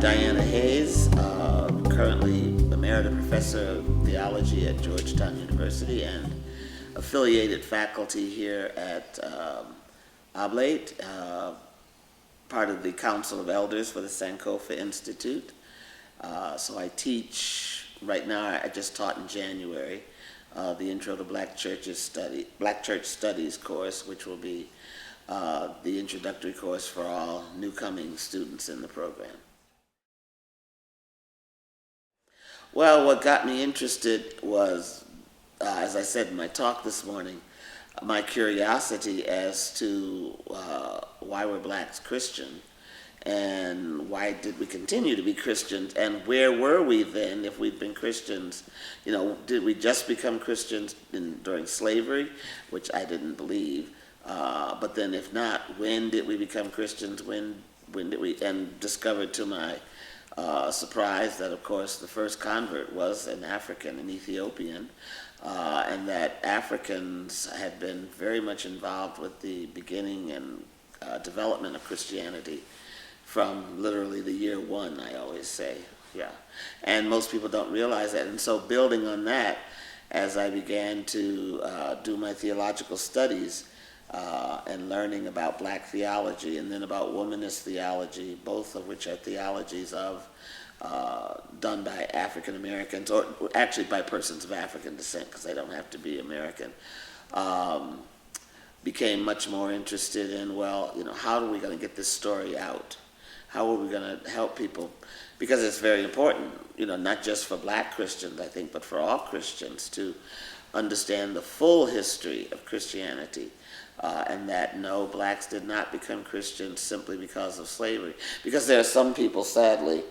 Diana Hayes, currently Emerita Professor of Theology at Georgetown University and affiliated faculty here at Oblate, part of the Council of Elders for the Sankofa Institute. So I teach, right now I just taught in January, the Intro to Black Church Studies course, which will be the introductory course for all newcoming students in the program. Well, what got me interested was, as I said in my talk this morning, my curiosity as to why were blacks Christian, and why did we continue to be Christians, and where were we then if we'd been Christians? You know, did we just become Christians during slavery, which I didn't believe, but then if not, when did we become Christians? When did we, and discovered to my surprise that, of course, the first convert was an African, an Ethiopian, and that Africans had been very much involved with the beginning and development of Christianity from literally the year one, I always say, yeah. And most people don't realize that. And so building on that, as I began to do my theological studies and learning about black theology and then about womanist theology, both of which are theologies of done by African Americans, or actually by persons of African descent, because they don't have to be American, became much more interested in, well, you know, how are we going to get this story out? How are we going to help people? Because it's very important, you know, not just for black Christians, I think, but for all Christians to understand the full history of Christianity, and that no, blacks did not become Christians simply because of slavery. Because there are some people, sadly,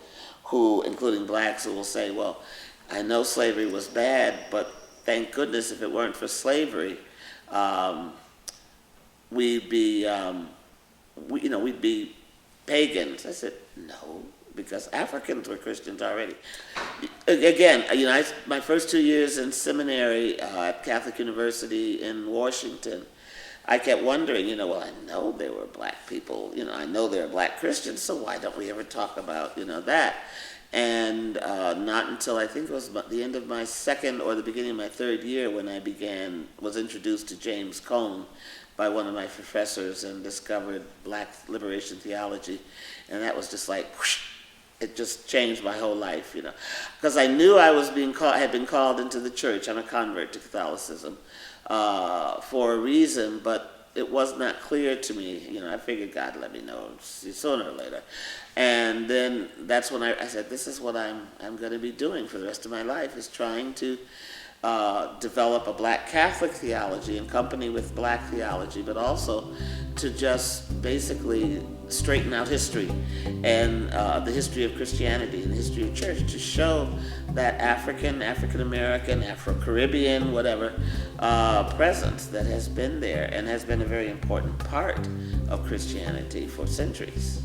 who, including blacks, who will say, well, I know slavery was bad, but thank goodness if it weren't for slavery, we'd be pagans. I said, no, because Africans were Christians already. Again, you know, my first 2 years in seminary at Catholic University in Washington, I kept wondering, you know, well, I know there were black people, you know, I know there are black Christians, so why don't we ever talk about, you know, that? And not until I think it was the end of my second or the beginning of my third year when I was introduced to James Cone by one of my professors and discovered black liberation theology. And that was just like, whoosh, it just changed my whole life, you know. Because I knew I was had been called into the church. I'm a convert to Catholicism for a reason, but it was not clear to me. You know, I figured God let me know sooner or later. And then that's when I said, this is what I'm going to be doing for the rest of my life, is trying to develop a black Catholic theology in company with black theology, but also to just basically straighten out history and the history of Christianity and the history of church, to show that African American, Afro-Caribbean, whatever, presence that has been there and has been a very important part of Christianity for centuries.